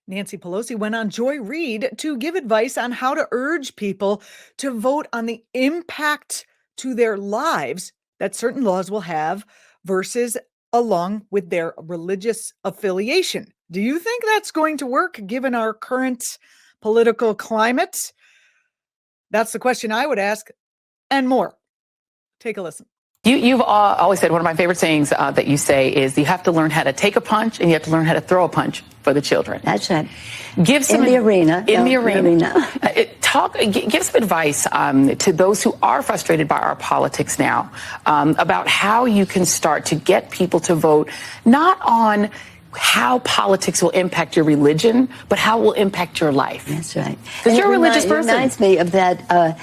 Nancy Pelosi went on Joy Reid to give advice on how to urge people to vote on the impact to their lives that certain laws will have versus along with their religious affiliation. Do you think that's going to work given our current political climate? That's the question I would ask, and more. Take a listen. You've always said one of my favorite sayings that you say is you have to learn how to take a punch and you have to learn how to throw a punch for the children. That's right. Give some in the arena. Give some advice to those who are frustrated by our politics now about how you can start to get people to vote not on how politics will impact your religion, but how it will impact your life. That's right. Because you're a religious person. It reminds me of that.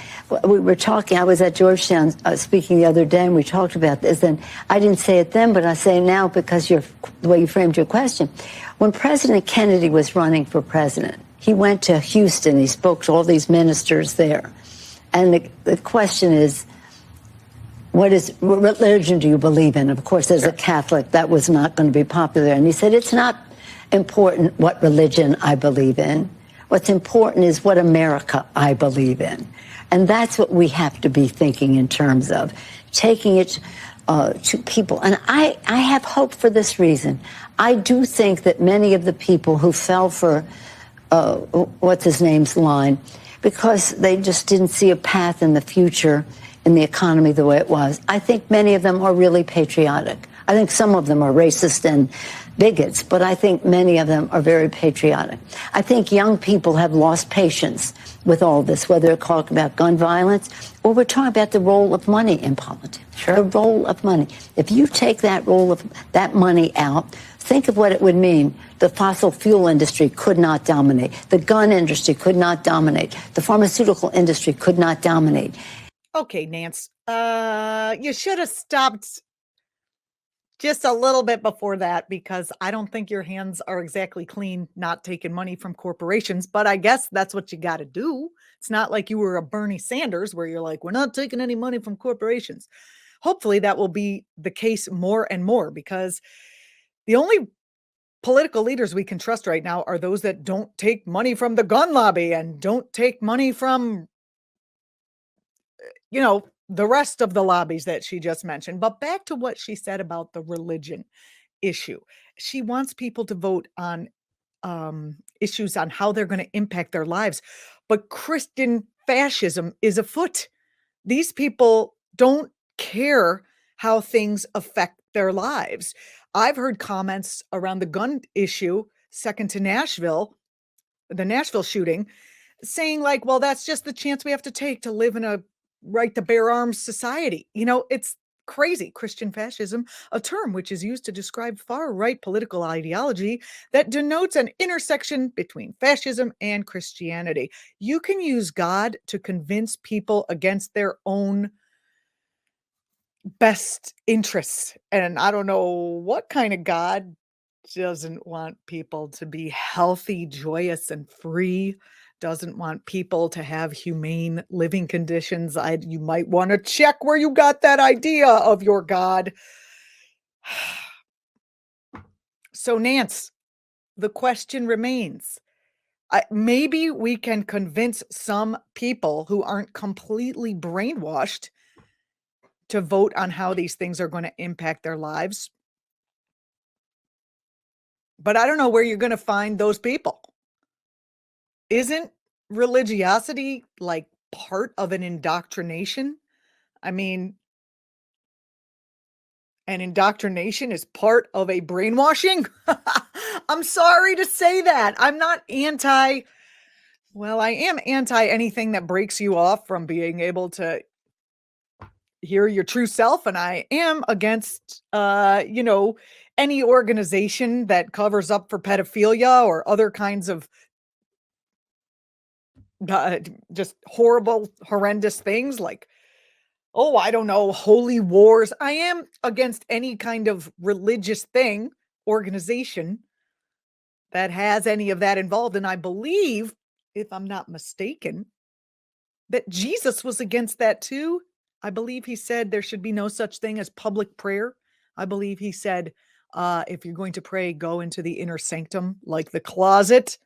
We were talking, I was at Georgetown speaking the other day, and we talked about this, and I didn't say it then, but I say it now because the way you framed your question. When President Kennedy was running for president, he went to Houston, he spoke to all these ministers there. And the question is, what religion do you believe in? Of course, as a Catholic, that was not going to be popular. And he said, it's not important what religion I believe in. What's important is what America I believe in. And that's what we have to be thinking in terms of taking it to people. And I have hope for this reason. I do think that many of the people who fell for what's his name's line, because they just didn't see a path in the future in the economy the way it was, I think many of them are really patriotic. I think some of them are racist and bigots, but I think many of them are very patriotic. I think young people have lost patience with all this, whether we're talking about gun violence or we're talking about the role of money in politics. Sure. The role of money. If you take that role of that money out, think of what it would mean. The fossil fuel industry could not dominate. The gun industry could not dominate. The pharmaceutical industry could not dominate. Okay, Nance, you should have stopped just a little bit before that, because I don't think your hands are exactly clean not taking money from corporations, but I guess that's what you got to do. It's not like you were a Bernie Sanders where you're like, we're not taking any money from corporations. Hopefully that will be the case more and more, because the only political leaders we can trust right now are those that don't take money from the gun lobby and don't take money from, the rest of the lobbies that she just mentioned. But back to what she said about the religion issue. She wants people to vote on issues on how they're going to impact their lives. But Christian fascism is afoot. These people don't care how things affect their lives. I've heard comments around the gun issue, second to Nashville, the Nashville shooting, saying like, well, that's just the chance we have to take to live in a right to bear arms society. It's crazy. Christian fascism, a term which is used to describe far-right political ideology that denotes an intersection between fascism and Christianity. You can use God to convince people against their own best interests. And I don't know what kind of God doesn't want people to be healthy, joyous, and free, doesn't want people to have humane living conditions. You might want to check where you got that idea of your God. So, Nance, the question remains. Maybe we can convince some people who aren't completely brainwashed to vote on how these things are going to impact their lives. But I don't know where you're going to find those people. Isn't religiosity like part of an indoctrination? I mean, an indoctrination is part of a brainwashing? I'm sorry to say that. I'm not I am anti anything that breaks you off from being able to hear your true self. And I am against, any organization that covers up for pedophilia or other kinds of just horrible, horrendous things like, I don't know, holy wars. I am against any kind of religious thing, organization that has any of that involved. And I believe, if I'm not mistaken, that Jesus was against that too. I believe he said there should be no such thing as public prayer. I believe he said, if you're going to pray, go into the inner sanctum, like the closet.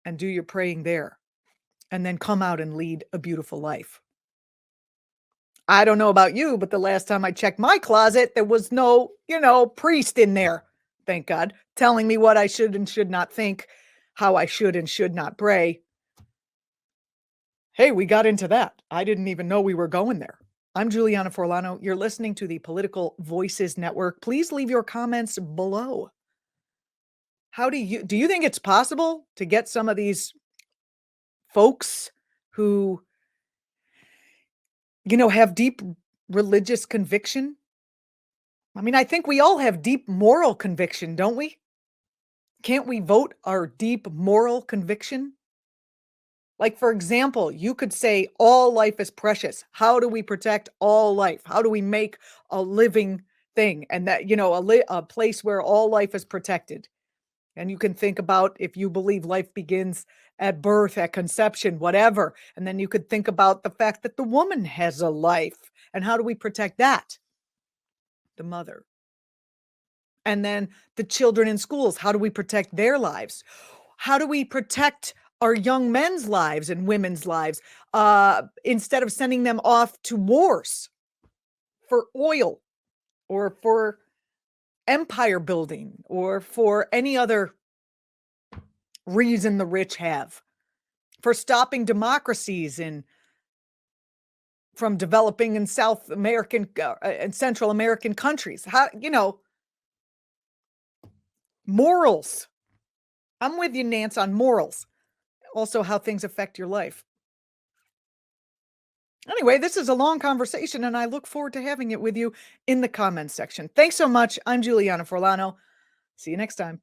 and do your praying there, and then come out and lead a beautiful life. I don't know about you, but the last time I checked my closet, there was no, priest in there, thank God, telling me what I should and should not think, how I should and should not pray. Hey, we got into that. I didn't even know we were going there. I'm Julianna Forlano. You're listening to the Political Voices Network. Please leave your comments below. Do you think it's possible to get some of these folks who, have deep religious conviction? I mean, I think we all have deep moral conviction, don't we? Can't we vote our deep moral conviction? Like, for example, you could say all life is precious. How do we protect all life? How do we make a living thing? And that, a place where all life is protected. And you can think about if you believe life begins at birth, at conception, whatever. And then you could think about the fact that the woman has a life. And how do we protect that? The mother. And then the children in schools. How do we protect their lives? How do we protect our young men's lives and women's lives instead of sending them off to wars for oil or for empire building or for any other reason the rich have, for stopping democracies from developing in South American and Central American countries? How, morals. I'm with you, Nance, on morals. Also how things affect your life. Anyway, this is a long conversation, and I look forward to having it with you in the comments section. Thanks so much. I'm Julianna Forlano. See you next time.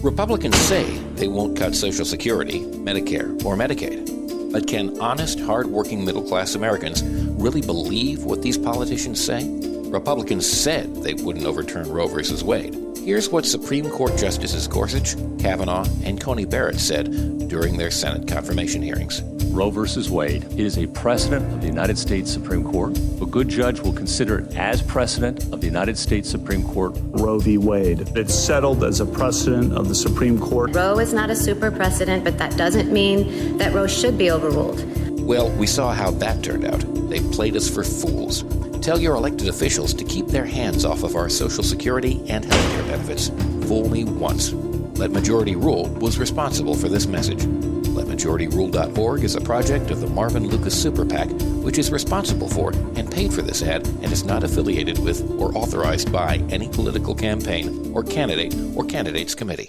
Republicans say they won't cut Social Security, Medicare, or Medicaid. But can honest, hard-working middle-class Americans really believe what these politicians say? Republicans said they wouldn't overturn Roe v. Wade. Here's what Supreme Court Justices Gorsuch, Kavanaugh, and Coney Barrett said during their Senate confirmation hearings. Roe v. Wade. It is a precedent of the United States Supreme Court. A good judge will consider it as precedent of the United States Supreme Court. Roe v. Wade. It's settled as a precedent of the Supreme Court. Roe is not a super precedent, but that doesn't mean that Roe should be overruled. Well, we saw how that turned out. They played us for fools. Tell your elected officials to keep their hands off of our Social Security and healthcare benefits. Fool me once. Let Majority Rule was responsible for this message. LetMajorityRule.org is a project of the Marvin Lucas Super PAC, which is responsible for and paid for this ad and is not affiliated with or authorized by any political campaign or candidate or candidates committee.